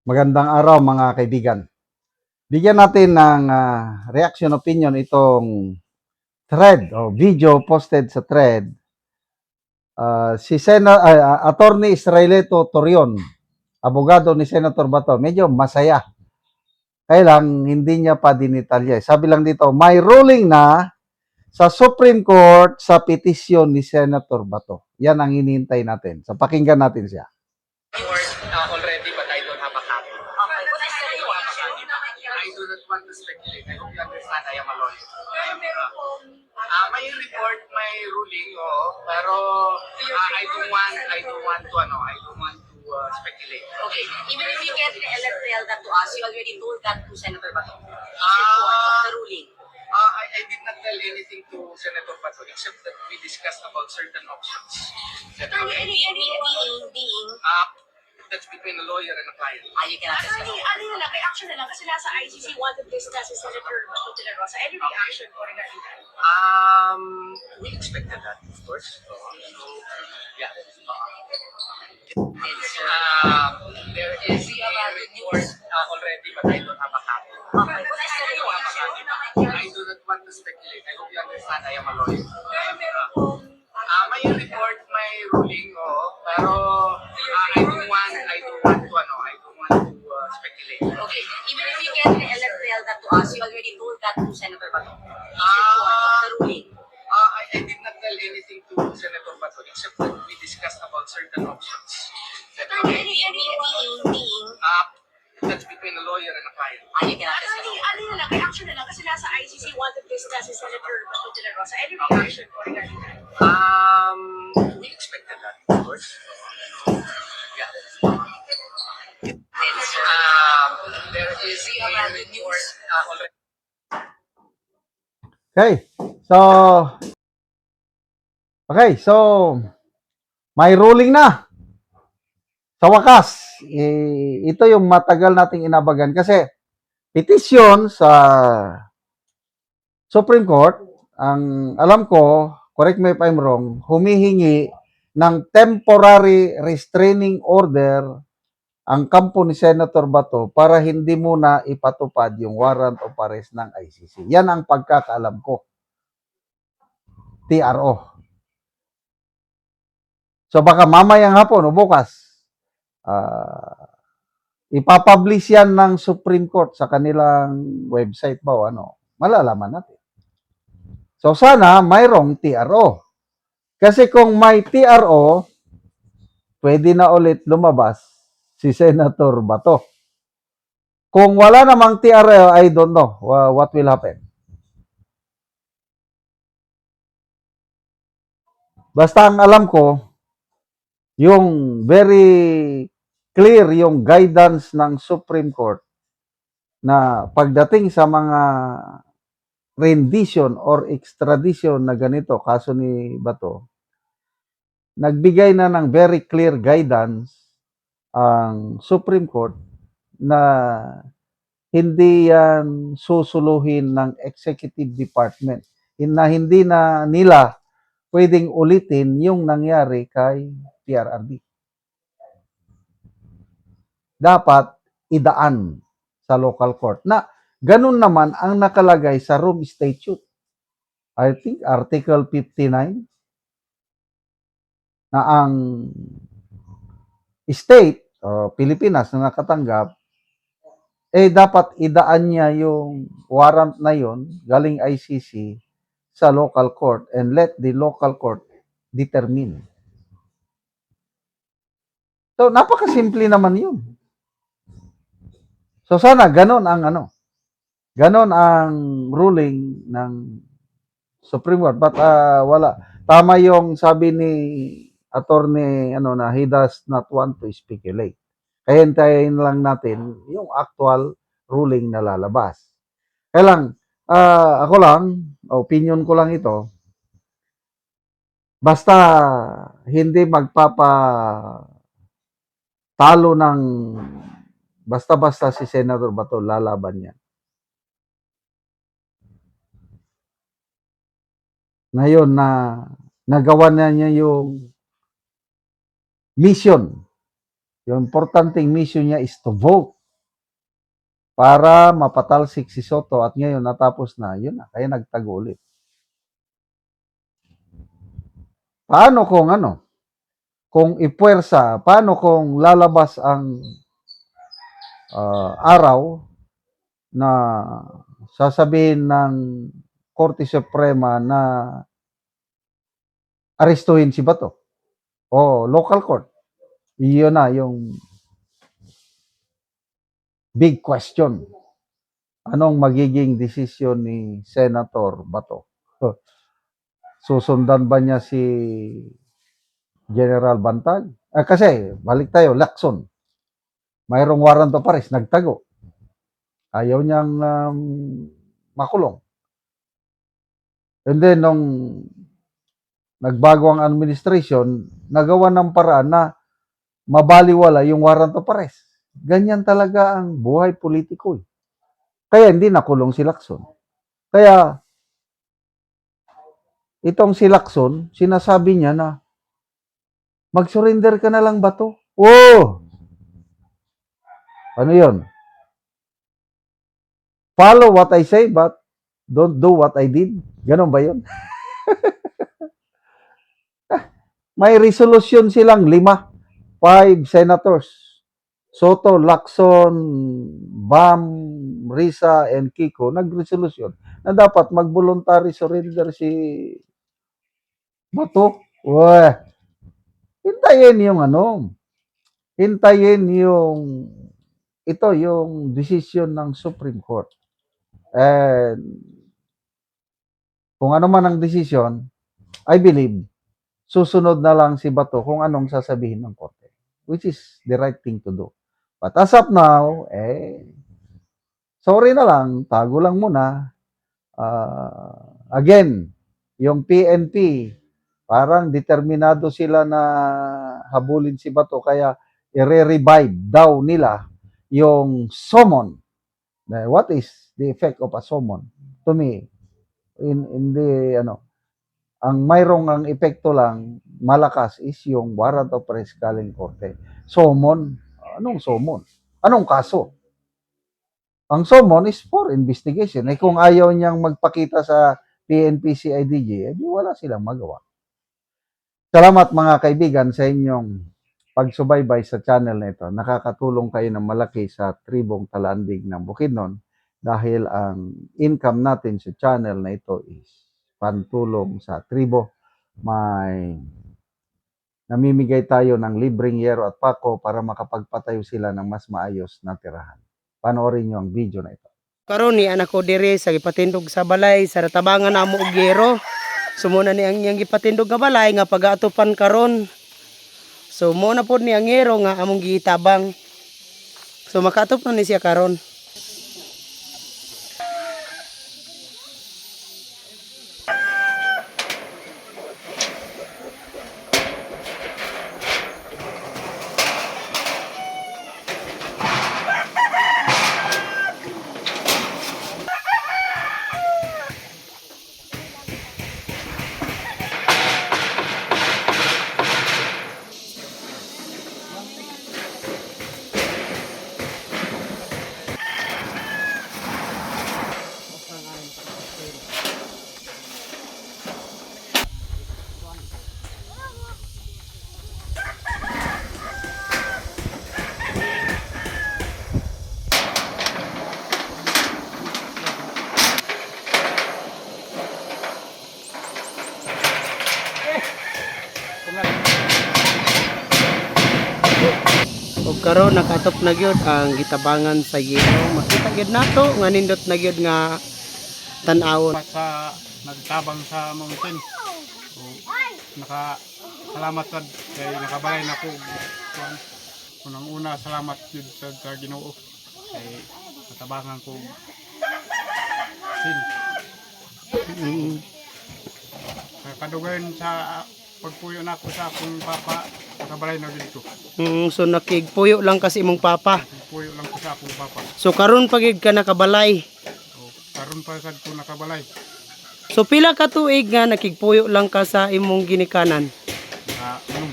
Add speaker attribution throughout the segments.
Speaker 1: Magandang araw mga kaibigan. Bigyan natin ng reaction opinion itong thread o video posted sa thread. Si Attorney Israelito Torion, abogado ni Senator Bato, medyo masaya. Kaya lang, hindi niya pa dinitalya. Sabi lang dito, may ruling na sa Supreme Court sa petisyon ni Senator Bato. Yan ang hinihintay natin. So pakinggan natin siya.
Speaker 2: Already, but I don't have a copy. Okay, what is the reaction? I do not want to speculate. I hope you understand I am a lawyer. May report, may ruling, pero I don't want to speculate.
Speaker 3: Okay, even if you can't tell that to us, you already told that to Senator Bato. The ruling.
Speaker 2: I did not tell anything to Senator Bato except that we discussed about certain options.
Speaker 3: Being
Speaker 2: That's between a lawyer and a client.
Speaker 3: you cannot discuss.
Speaker 4: Reaction na lang kasi nasa ICC wanted this na si Senator Bato de la Rosa. Any reaction po regarding that?
Speaker 2: We expected that, of course. Yeah. There is a report already, but I don't have a copy.
Speaker 3: Okay, what is the reaction?
Speaker 2: I do not want to speculate. I hope you understand I am a lawyer. May report, may ruling, pero I don't want to speculate.
Speaker 3: Okay, even if you can't tell that to us, you already told that to Senator Bato. The ruling.
Speaker 2: I did not tell anything to Senator Bato except that we discussed about certain options.
Speaker 3: Being
Speaker 2: That's between a lawyer and a client.
Speaker 3: you cannot discuss.
Speaker 4: Reaction na lang kasi nasa ICC wanted this na si Senator Bato de la Rosa. Any reaction po regarding that?
Speaker 2: We expected that, of course. Yeah. There is a report already.
Speaker 1: Okay, so may ruling na. Sa wakas, ito yung matagal nating inabagan kasi petisyon sa Supreme Court, ang alam ko, correct me if I'm wrong, humihingi ng temporary restraining order ang kampo ni Senator Bato para hindi muna ipatupad yung warrant of arrest ng ICC. Yan ang pagkakaalam ko. TRO. So baka mamayang hapon o bukas, ipapublish yan ng Supreme Court sa kanilang website ba o ano, malalaman natin. So sana mayroong TRO. Kasi kung may TRO, pwede na ulit lumabas si Senator Bato. Kung wala namang TRO, I don't know what will happen. Basta ang alam ko, yung very clear yung guidance ng Supreme Court na pagdating sa mga rendition or extradition na ganito, kaso ni Bato, nagbigay na ng very clear guidance ang Supreme Court na hindi yan susuluhin ng Executive Department. Na hindi na nila pwedeng ulitin yung nangyari kay PRRD. Dapat idaan sa local court. Na ganun naman ang nakalagay sa Rome Statute. I think Article 59 na ang state, Pilipinas na nakatanggap, dapat idaan niya yung warrant na yon galing ICC sa local court and let the local court determine. So, napakasimple naman yun. So, sana ganon ang ruling ng Supreme Court. But wala. Tama yung sabi ni attorney na he does not want to speculate. Kaya hintayin lang natin yung actual ruling na lalabas. Kaya lang, ako lang, opinion ko lang ito, basta hindi magpapatalo ng basta-basta si Senator Bato, lalaban niya. Ngayon na nagawa na niya yung mission Yung importanteng mission niya is to vote para mapatalsik si Soto at ngayon natapos na, yun na, kaya nagtago ulit. Paano kung ano? Kung ipuwersa, paano kung lalabas ang araw na sasabihin ng Korte Suprema na arestuhin si Bato o local court? Iyon na yung big question. Anong magiging desisyon ni Senator Bato? Susundan ba niya si General Bantag? Kasi, balik tayo, Lacson. Mayroong warrant of arrest, nagtago. Ayaw niyang makulong. And then, nung nagbago ang administration, nagawa ng paraan na mabaliwala yung warrant of arrest. Ganyan talaga ang buhay politiko. Kaya hindi nakulong si Lacson. Kaya, itong si Lacson, sinasabi niya na, mag-surrender ka na lang ba to? Oh! Ano yun? Follow what I say, but don't do what I did. Ganon ba yun? May resolution silang 5 senators. Soto, Lacson, Bam, Risa, and Kiko, nag-resolution na dapat mag-voluntary surrender si Bato. Uy, hintayin yung hintayin yung yung decision ng Supreme Court. And kung ano man ang decision, I believe, susunod na lang si Bato kung anong sasabihin ng korte, which is the right thing to do. But as of now, sorry na lang, tago lang muna. Again, yung PNP, parang determinado sila na habulin si Bato, kaya i-revive daw nila yung summon. What is the effect of a summon? To me, in the ang mayroong ang epekto lang malakas is yung warrant of arrest galing korte. Summon, anong summon? Anong kaso? Ang summon is for investigation. Kung ayaw niyang magpakita sa PNP CIDG, di wala silang magawa. Salamat mga kaibigan sa inyong pagsubaybay sa channel na ito. Nakakatulong kayo ng malaki sa tribong Talandig ng Bukidnon dahil ang income natin sa channel na ito is pantulong sa tribo. May namimigay tayo ng libreng yero at pako para makapagpatayo sila ng mas maayos na tirahan. Panoorin nyo ang video na ito.
Speaker 5: Karon ni anak ko dire sa gipatindog sa balay sa ratabangan amo og yero. Sumuna ni ang iyang gipatindog nga balay nga pag-atupan karon. So mo na pod ni ang yero nga among gitabang. So makatup na ni siya karon. Og karon nakatop na gyud ang gitabangan sa yero. Makita gyud nato nga nindot na gyud nga tan-awon.
Speaker 6: Sa nagtabang sa mountain. So, salamat sad kay nakabalay na ko. Unang una salamat jud sa Ginoo kay natabangan ko sin. Kadugayon sa pagpuyo na ko sa akong papa, nakabalay na dito.
Speaker 5: So nakigpuyo lang kasi imong papa.
Speaker 6: Puyo lang ko sa akong papa.
Speaker 5: So karon pagid ka nakabalay.
Speaker 6: So, karon pa sad ko nakabalay.
Speaker 5: So pila ka tuig nga nakigpuyo lang ka sa imong ginikanan?
Speaker 6: Na unom.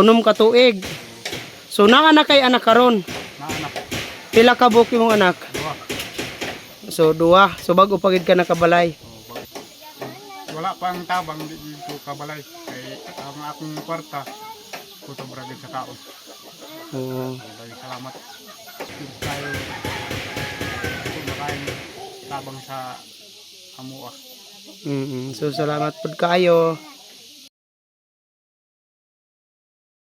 Speaker 5: Unom ka tuig. So naa na kay anak karon.
Speaker 6: na anak.
Speaker 5: Pila ka buok imong anak?
Speaker 6: Duha.
Speaker 5: So duha. So bago pagid ka nakabalay.
Speaker 6: Wala pa ang tabang dito kabalay. Kay ang akong kwarta kuto bragid sa kaon.
Speaker 5: Oo.
Speaker 6: Maraming salamat. Dito tayo kumakain tabang sa amua.
Speaker 5: So salamat pud kaayo.